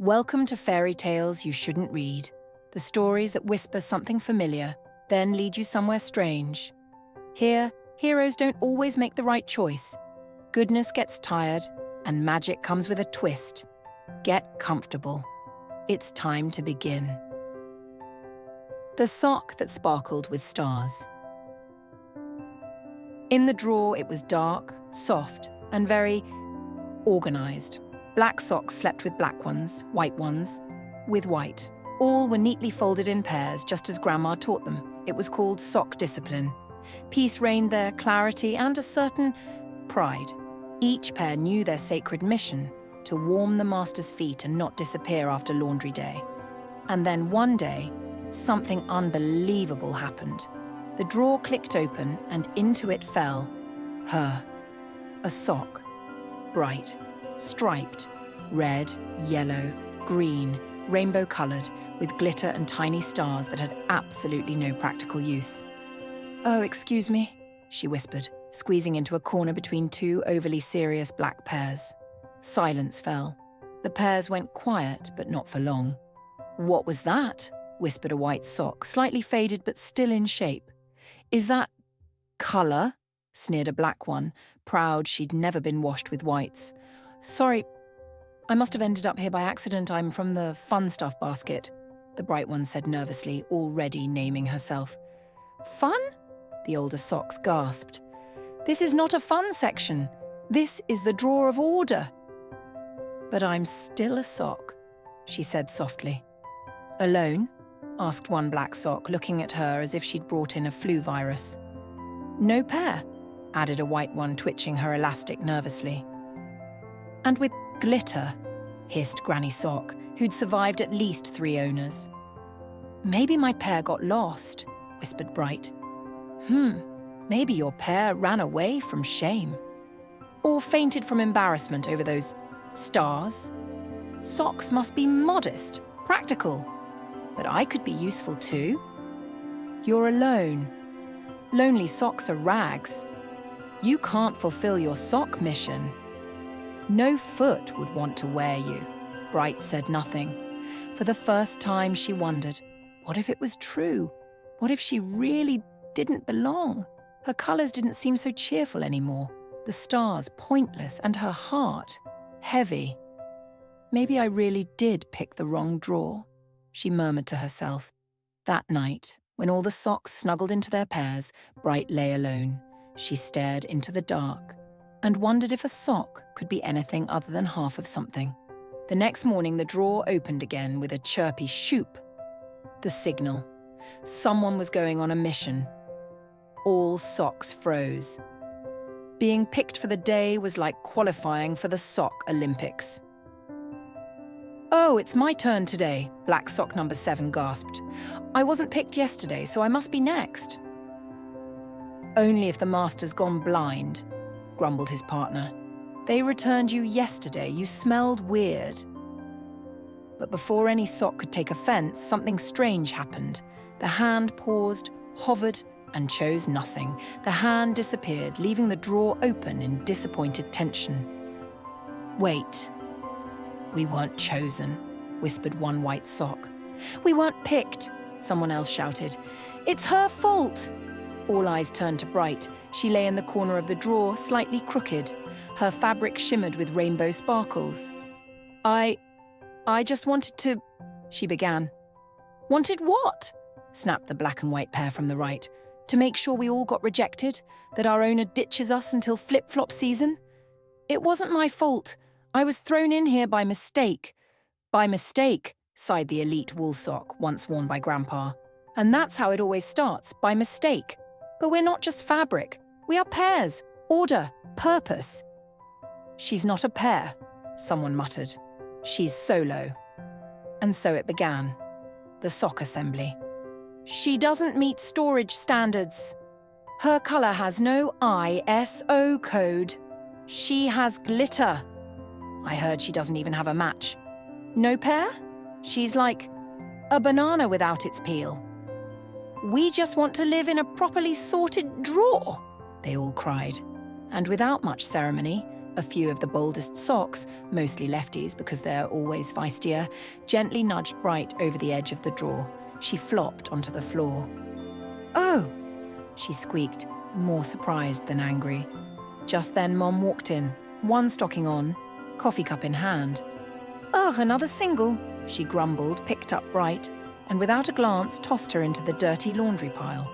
Welcome to fairy tales you shouldn't read. The stories that whisper something familiar, then lead you somewhere strange. Here, heroes don't always make the right choice. Goodness gets tired, and magic comes with a twist. Get comfortable. It's time to begin. The sock that sparkled with stars. In the drawer, it was dark, soft, and very organized. Black socks slept with black ones, white ones with white. All were neatly folded in pairs, just as Grandma taught them. It was called sock discipline. Peace reigned there, clarity, and a certain pride. Each pair knew their sacred mission, to warm the master's feet and not disappear after laundry day. And then one day, something unbelievable happened. The drawer clicked open and into it fell her. A sock. Bright. Striped, red, yellow, green, rainbow-coloured, with glitter and tiny stars that had absolutely no practical use. "Oh, excuse me," she whispered, squeezing into a corner between two overly serious black pears. Silence fell. The pears went quiet, but not for long. "What was that?" whispered a white sock, slightly faded but still in shape. "Is that colour?" sneered a black one, proud she'd never been washed with whites. "Sorry, I must have ended up here by accident. I'm from the fun stuff basket," the bright one said nervously, already naming herself. "Fun?" the older socks gasped. "This is not a fun section. This is the drawer of order." "But I'm still a sock," she said softly. "Alone?" asked one black sock, looking at her as if she'd brought in a flu virus. "No pair," added a white one, twitching her elastic nervously. "And with glitter," hissed Granny Sock, who'd survived at least 3 owners. "Maybe my pair got lost," whispered Bright. Maybe your pair ran away from shame. Or fainted from embarrassment over those stars. Socks must be modest, practical. But I could be useful too. You're alone. Lonely socks are rags. You can't fulfill your sock mission. No foot would want to wear you. Bright said nothing. For the first time, she wondered, what if it was true? What if she really didn't belong? Her colours didn't seem so cheerful anymore. The stars pointless and her heart heavy. Maybe I really did pick the wrong drawer, she murmured to herself. That night, when all the socks snuggled into their pairs, Bright lay alone. She stared into the dark and wondered if a sock could be anything other than half of something. The next morning, the drawer opened again with a chirpy shoop. The signal. Someone was going on a mission. All socks froze. Being picked for the day was like qualifying for the Sock Olympics. "Oh, it's my turn today," Black Sock number 7 gasped. "I wasn't picked yesterday, so I must be next." "Only if the master's gone blind," grumbled his partner. "They returned you yesterday. You smelled weird." But before any sock could take offense, something strange happened. The hand paused, hovered, and chose nothing. The hand disappeared, leaving the drawer open in disappointed tension. "Wait. We weren't chosen," whispered one white sock. "We weren't picked," someone else shouted. "It's her fault." All eyes turned to Bright. She lay in the corner of the drawer, slightly crooked. Her fabric shimmered with rainbow sparkles. I just wanted to," she began. "Wanted what?" snapped the black and white pair from the right. "To make sure we all got rejected? That our owner ditches us until flip-flop season? It wasn't my fault. I was thrown in here by mistake." "By mistake," sighed the elite wool sock, once worn by Grandpa. "And that's how it always starts, by mistake. But we're not just fabric. We are pairs, order, purpose." "She's not a pair," someone muttered. "She's solo." And so it began. The sock assembly. "She doesn't meet storage standards. Her colour has no ISO code. She has glitter. I heard she doesn't even have a match. No pair? She's like a banana without its peel. We just want to live in a properly sorted drawer," they all cried. And without much ceremony, A few of the boldest socks, mostly lefties because they're always feistier, gently nudged Bright over the edge of the drawer. She flopped onto the floor. "Oh!" she squeaked, more surprised than angry. Just then Mom walked in, one stocking on, coffee cup in hand. "Ugh, another single," she grumbled, picked up Bright, and without a glance tossed her into the dirty laundry pile.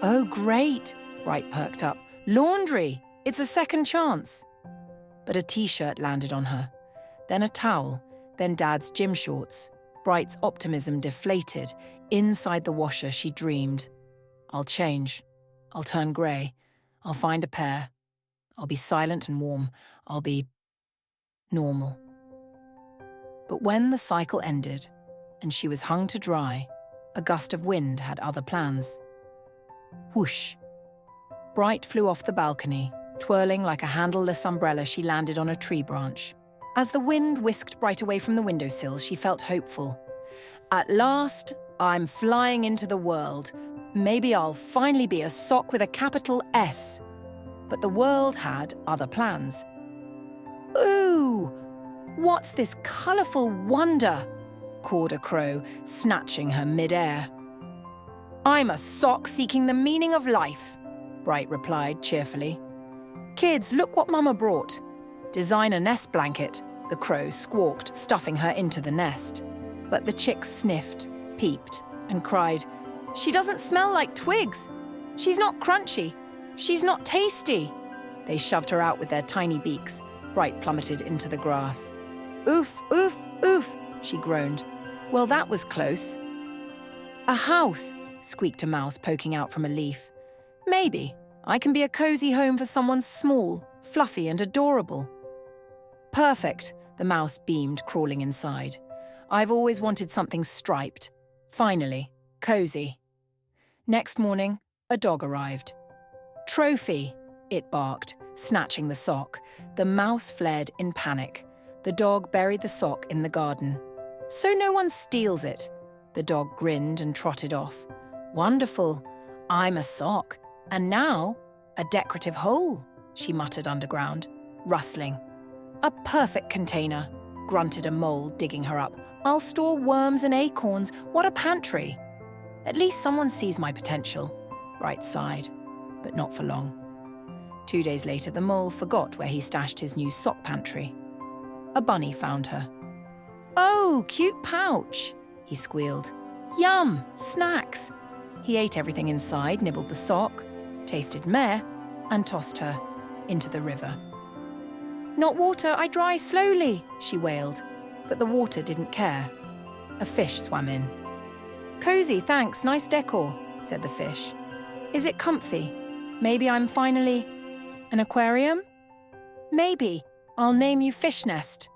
"Oh, great," Bright perked up. "Laundry! It's a second chance." But a t-shirt landed on her, then a towel, then Dad's gym shorts. Bright's optimism deflated. Inside the washer, she dreamed. "I'll change. I'll turn grey. I'll find a pair. I'll be silent and warm. I'll be normal." But when the cycle ended and she was hung to dry, a gust of wind had other plans. Whoosh! Bright flew off the balcony. Twirling like a handleless umbrella, she landed on a tree branch. As the wind whisked Bright away from the windowsill, she felt hopeful. "At last, I'm flying into the world. Maybe I'll finally be a sock with a capital S." But the world had other plans. "Ooh! What's this colourful wonder?" cawed a crow, snatching her mid-air. "I'm a sock seeking the meaning of life," Bright replied cheerfully. "Kids, look what Mama brought." "Designer nest blanket," the crow squawked, stuffing her into the nest. But the chicks sniffed, peeped, and cried, "She doesn't smell like twigs. She's not crunchy. She's not tasty." They shoved her out with their tiny beaks. Bright plummeted into the grass. "Oof, oof, oof," she groaned. "Well, that was close." "A house," squeaked a mouse poking out from a leaf. "Maybe I can be a cozy home for someone small, fluffy and adorable." "Perfect," the mouse beamed, crawling inside. "I've always wanted something striped. Finally, cozy." Next morning, a dog arrived. "Trophy," it barked, snatching the sock. The mouse fled in panic. The dog buried the sock in the garden. "So no one steals it." The dog grinned and trotted off. "Wonderful. I'm a sock. And now, a decorative hole," she muttered underground, rustling. "A perfect container," grunted a mole, digging her up. "I'll store worms and acorns. What a pantry." "At least someone sees my potential," Bright sighed, but not for long. 2 days later, the mole forgot where he stashed his new sock pantry. A bunny found her. "Oh, cute pouch," he squealed. "Yum, snacks." He ate everything inside, nibbled the sock, tasted meh, and tossed her into the river. "Not water, I dry slowly," she wailed, but the water didn't care. A fish swam in. "Cozy, thanks, nice decor," said the fish. "Is it comfy? Maybe I'm finally an aquarium? Maybe I'll name you Fish Nest."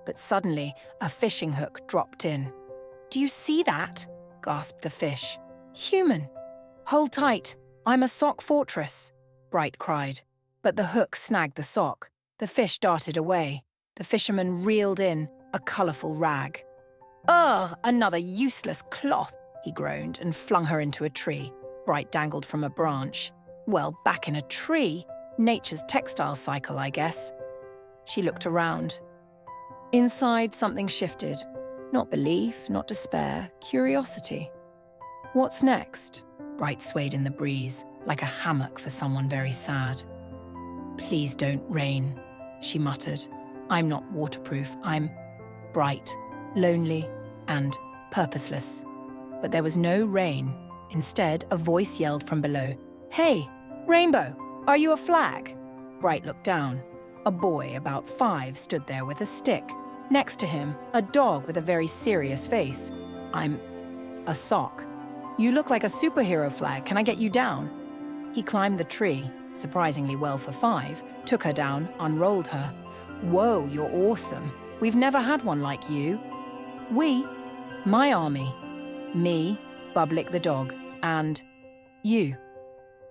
But suddenly, a fishing hook dropped in. "Do you see that?" gasped the fish. "Human." "Hold tight, I'm a sock fortress," Bright cried. But the hook snagged the sock. The fish darted away. The fisherman reeled in, a colourful rag. "Ugh, another useless cloth," he groaned and flung her into a tree. Bright dangled from a branch. Well, back in a tree? Nature's textile cycle, I guess. She looked around. Inside, something shifted. Not belief, not despair, curiosity. "What's next?" Bright swayed in the breeze, like a hammock for someone very sad. "Please don't rain," she muttered. "I'm not waterproof. I'm bright, lonely, and purposeless." But there was no rain. Instead, a voice yelled from below, "Hey, Rainbow, are you a flag?" Bright looked down. A boy about 5 stood there with a stick. Next to him, a dog with a very serious face. "I'm a sock. You look like a superhero flag. Can I get you down?" He climbed the tree, surprisingly well for 5, took her down, unrolled her. "Whoa, you're awesome. We've never had one like you." "We? My army. Me, Bublick the dog, and you.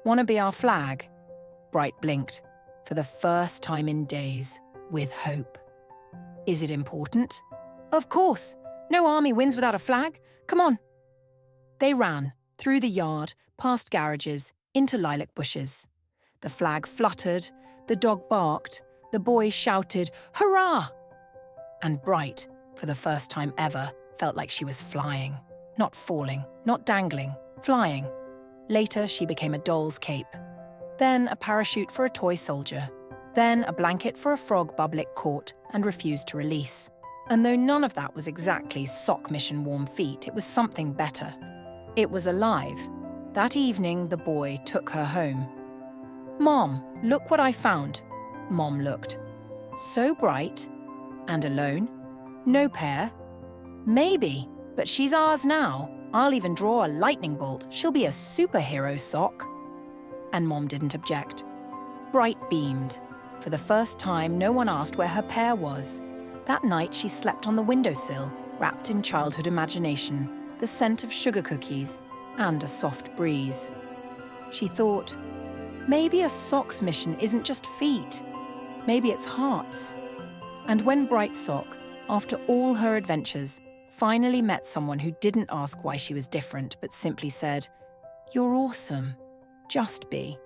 Wanna be our flag?" Bright blinked, for the first time in days, with hope. "Is it important?" "Of course. No army wins without a flag. Come on." They ran, through the yard, past garages, into lilac bushes. The flag fluttered, the dog barked, The boy shouted, "Hurrah!" And Bright, for the first time ever, felt like she was flying. Not falling, not dangling, flying. Later, she became a doll's cape. Then a parachute for a toy soldier. Then a blanket for a frog Bublik caught and refused to release. And though none of that was exactly sock mission warm feet, it was something better. It was alive. That evening, the boy took her home. "Mom, look what I found." Mom looked. "So bright. And alone? No pair? Maybe, but she's ours now. I'll even draw a lightning bolt. She'll be a superhero sock." And Mom didn't object. Bright beamed. For the first time, no one asked where her pair was. That night, she slept on the windowsill, wrapped in childhood imagination, the scent of sugar cookies, and a soft breeze. She thought, maybe a socks mission isn't just feet. Maybe it's hearts. And when Bright Sock, after all her adventures, finally met someone who didn't ask why she was different, but simply said, "You're awesome. Just be."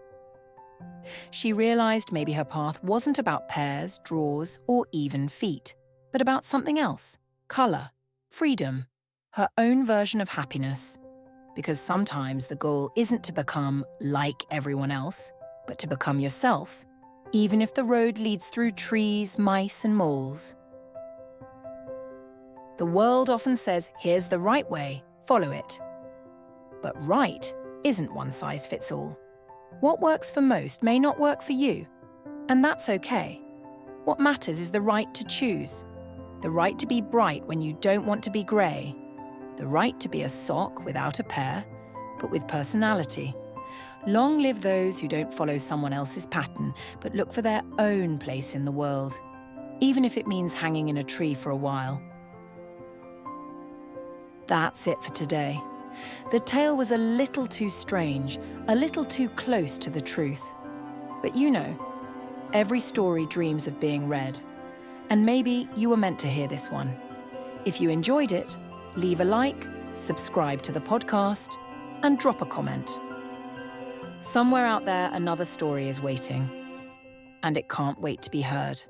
She realized maybe her path wasn't about pairs, draws, or even feet, but about something else: color, freedom, her own version of happiness. Because sometimes the goal isn't to become like everyone else, but to become yourself, even if the road leads through trees, mice, and moles. The world often says, here's the right way, follow it. But right isn't one size fits all. What works for most may not work for you, and that's okay. What matters is the right to choose, the right to be bright when you don't want to be grey, the right to be a sock without a pair, but with personality. Long live those who don't follow someone else's pattern, but look for their own place in the world, even if it means hanging in a tree for a while. That's it for today. The tale was a little too strange, a little too close to the truth. But you know, every story dreams of being read. And maybe you were meant to hear this one. If you enjoyed it, leave a like, subscribe to the podcast, and drop a comment. Somewhere out there, another story is waiting, and it can't wait to be heard.